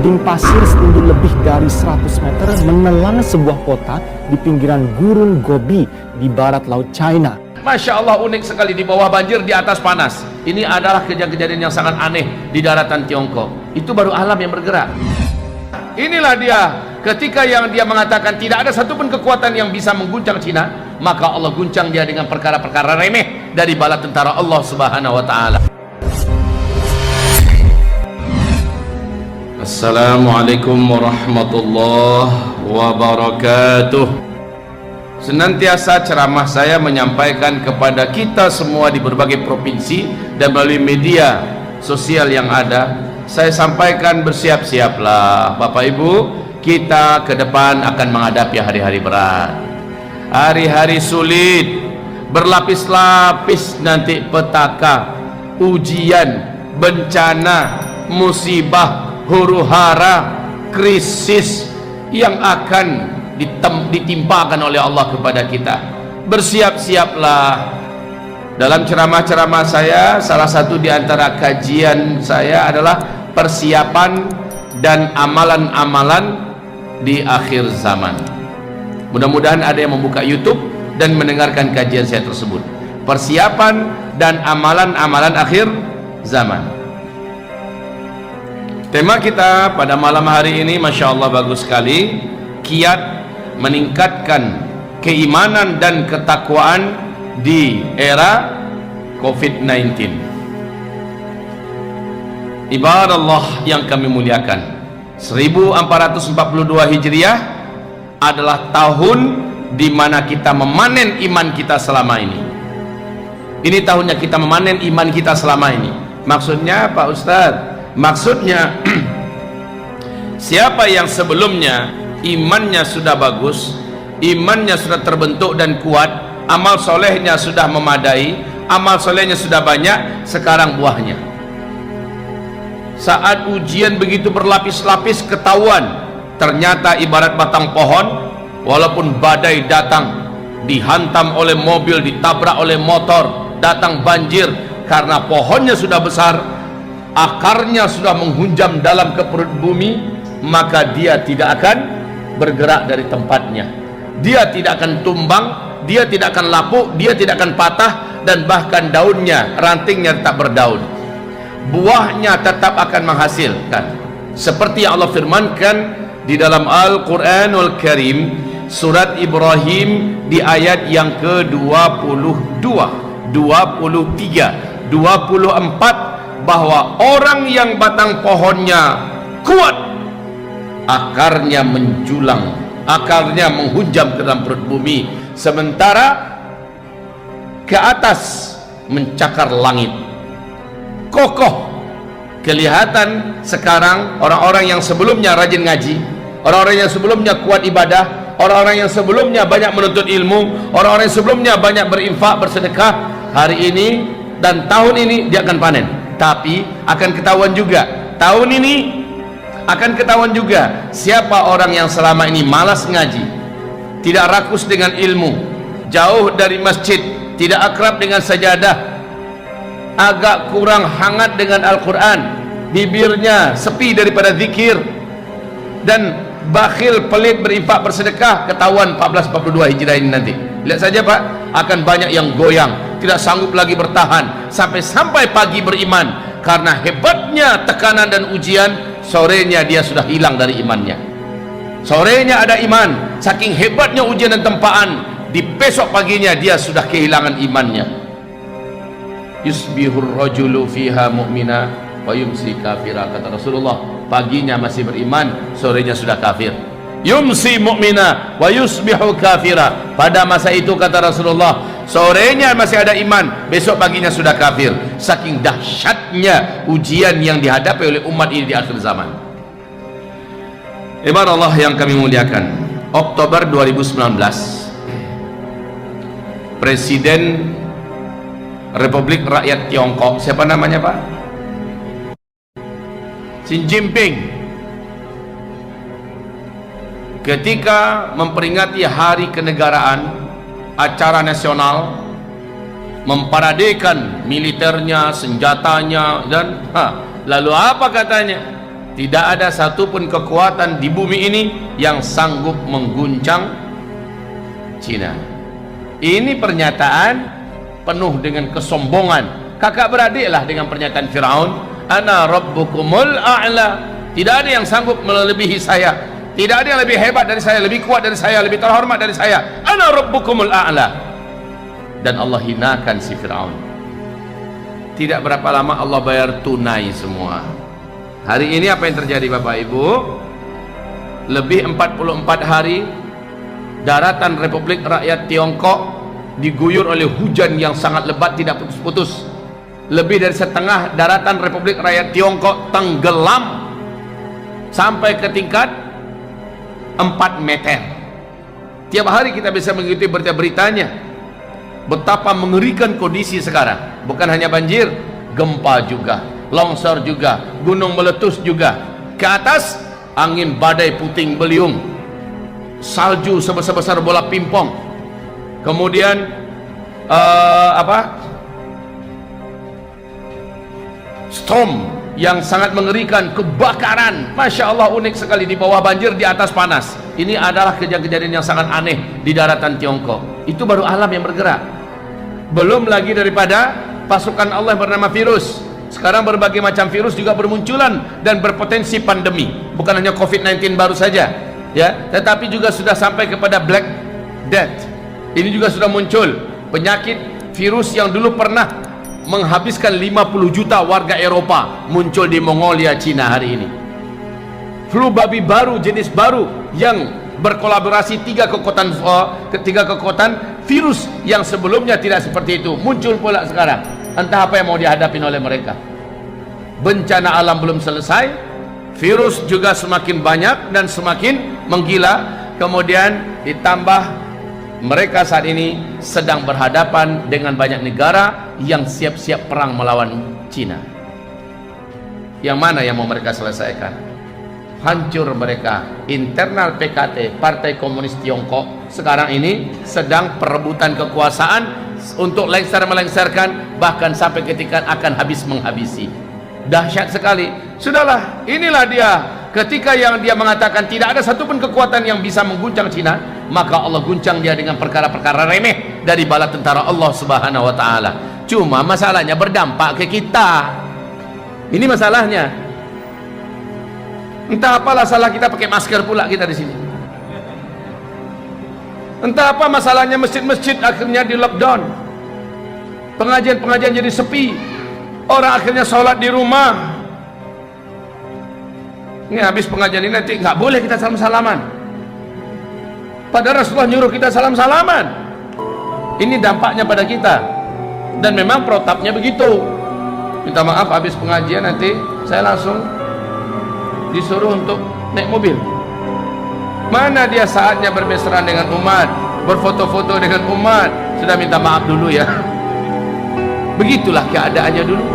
tebing pasir setinggi lebih dari 100 meter menelan sebuah kota di pinggiran gurun Gobi di barat laut China. Masya Allah, unik sekali, di bawah banjir, di atas panas. Ini adalah kejadian yang sangat aneh di daratan Tiongkok. Itu baru alam yang bergerak. Inilah dia, ketika yang dia mengatakan tidak ada satupun kekuatan yang bisa mengguncang Cina, maka Allah guncang dia dengan perkara-perkara remeh dari bala tentara Allah Subhanahu wa Ta'ala. Assalamualaikum warahmatullahi wabarakatuh. Senantiasa ceramah saya menyampaikan kepada kita semua di berbagai provinsi dan melalui media sosial yang ada, saya sampaikan bersiap-siaplah Bapak Ibu, kita ke depan akan menghadapi hari-hari berat, hari-hari sulit, berlapis-lapis nanti petaka, ujian, bencana, musibah, huru-hara, krisis yang akan ditimpakan oleh Allah kepada kita. Bersiap-siaplah. Dalam ceramah-ceramah saya, salah satu di antara kajian saya adalah persiapan dan amalan-amalan di akhir zaman. Mudah-mudahan ada yang membuka YouTube dan mendengarkan kajian saya tersebut. Persiapan dan amalan-amalan akhir zaman. Tema kita pada malam hari ini, Masya Allah, bagus sekali. Kiat meningkatkan keimanan dan ketakwaan di era COVID-19. Ibarat Allah yang kami muliakan, 1442 Hijriah adalah tahun di mana kita memanen iman kita selama ini. Ini tahunnya kita memanen iman kita selama ini. Maksudnya Pak Ustadz? Maksudnya siapa yang sebelumnya imannya sudah bagus, imannya sudah terbentuk dan kuat, amal solehnya sudah memadai, amal solehnya sudah banyak, sekarang buahnya. Saat ujian begitu berlapis-lapis ketahuan, ternyata ibarat batang pohon, walaupun badai datang, dihantam oleh mobil, ditabrak oleh motor, datang banjir, karena pohonnya sudah besar, akarnya sudah menghunjam dalam ke perut bumi, maka dia tidak akan bergerak dari tempatnya, dia tidak akan tumbang, dia tidak akan lapuk, dia tidak akan patah, dan bahkan daunnya, rantingnya tetap berdaun, buahnya tetap akan menghasilkan, seperti yang Allah firmankan di dalam Al-Quranul Karim, surat Ibrahim di ayat yang ke-22, 23, 24, bahwa orang yang batang pohonnya kuat, akarnya menjulang, akarnya menghunjam ke dalam perut bumi, sementara ke atas mencakar langit, kokoh. Kelihatan sekarang orang-orang yang sebelumnya rajin ngaji, orang-orang yang sebelumnya kuat ibadah, orang-orang yang sebelumnya banyak menuntut ilmu, orang-orang yang sebelumnya banyak berinfak, bersedekah, hari ini dan tahun ini dia akan panen. Tapi akan ketahuan juga, tahun ini akan ketahuan juga siapa orang yang selama ini malas ngaji, tidak rakus dengan ilmu, jauh dari masjid, tidak akrab dengan sajadah, agak kurang hangat dengan Al-Quran, bibirnya sepi daripada zikir, dan bakhil, pelit berinfak bersedekah. Ketahuan 1442 Hijriah ini nanti. Lihat saja Pak, akan banyak yang goyang, tidak sanggup lagi bertahan sampai pagi beriman, karena hebatnya tekanan dan ujian. Sorenya dia sudah hilang dari imannya. Sorenya ada iman, saking hebatnya ujian dan tempaan, di besok paginya dia sudah kehilangan imannya. Yusbihur rajulu fiha mu'mina wa yumsi kafira, kata Rasulullah. Paginya masih beriman, sorenya sudah kafir. Yumsi mu'mina wa yusbihu kafira. Pada masa itu kata Rasulullah, sorenya masih ada iman, besok paginya sudah kafir. Saking dahsyatnya ujian yang dihadapi oleh umat ini di akhir zaman. Ibarat Allah yang kami muliakan, Oktober 2019, Presiden Republik Rakyat Tiongkok, siapa namanya Pak? Xi Jinping, ketika memperingati hari kenegaraan, acara nasional, memparadekan militernya, senjatanya, dan lalu apa katanya? tidak ada satupun kekuatan di bumi ini yang sanggup mengguncang Cina. Ini pernyataan penuh dengan kesombongan, kakak beradiklah dengan pernyataan Firaun, ana rabbukumul a'la, tidak ada yang sanggup melebihi saya, tidak ada yang lebih hebat dari saya, lebih kuat dari saya, lebih terhormat dari saya, ana rabbukumul a'la. Dan Allah hinakan si Firaun. Tidak berapa lama Allah bayar tunai semua. Hari ini apa yang terjadi Bapak Ibu? Lebih 44 hari daratan Republik Rakyat Tiongkok diguyur oleh hujan yang sangat lebat tidak putus-putus. Lebih dari setengah daratan Republik Rakyat Tiongkok tenggelam sampai ke tingkat 4 meter. Tiap hari kita bisa mengikuti berita-beritanya betapa mengerikan kondisi sekarang. Bukan hanya banjir, gempa juga, longsor juga, gunung meletus juga. Ke atas angin badai puting beliung, salju sebesar-besar bola pingpong, kemudian storm yang sangat mengerikan, kebakaran, Masya Allah, unik sekali, di bawah banjir, di atas panas. Ini adalah kejadian-kejadian yang sangat aneh di daratan Tiongkok. Itu baru alam yang bergerak, belum lagi daripada pasukan Allah yang bernama virus. Sekarang berbagai macam virus juga bermunculan dan berpotensi pandemi. Bukan hanya COVID-19 baru saja, ya, tetapi juga sudah sampai kepada Black Death. Ini juga sudah muncul penyakit virus yang dulu pernah menghabiskan 50 juta warga Eropa, muncul di Mongolia, Cina hari ini. Flu babi baru, jenis baru yang berkolaborasi tiga kekuatan virus yang sebelumnya tidak seperti itu, muncul pula sekarang. Entah apa yang mau dihadapi oleh mereka. Bencana alam belum selesai, virus juga semakin banyak dan semakin menggila. Kemudian ditambah mereka saat ini sedang berhadapan dengan banyak negara yang siap-siap perang melawan Cina. Yang mana yang mau mereka selesaikan? Hancur mereka. Internal PKT, Partai Komunis Tiongkok, sekarang ini sedang perebutan kekuasaan untuk lengser-melengsarkan, bahkan sampai ketika akan habis menghabisi. Dahsyat sekali. Sudahlah, inilah dia. Ketika yang dia mengatakan tidak ada satupun kekuatan yang bisa mengguncang Cina, maka Allah guncang dia dengan perkara-perkara remeh dari bala tentara Allah Subhanahu wa taala. Cuma masalahnya berdampak ke kita. Ini masalahnya. Entah apalah salah kita pakai masker pula kita di sini. Entah apa masalahnya masjid-masjid akhirnya di lockdown. Pengajian-pengajian jadi sepi. Orang akhirnya sholat di rumah. Ini habis pengajian ini nanti nggak boleh kita salam-salaman. Padahal Rasulullah nyuruh kita salam-salaman. Ini dampaknya pada kita. Dan memang protapnya begitu. Minta maaf habis pengajian nanti saya langsung disuruh untuk naik mobil. Mana dia saatnya bermesraan dengan umat, berfoto-foto dengan umat? Sudah minta maaf dulu ya. Begitulah keadaannya dulu.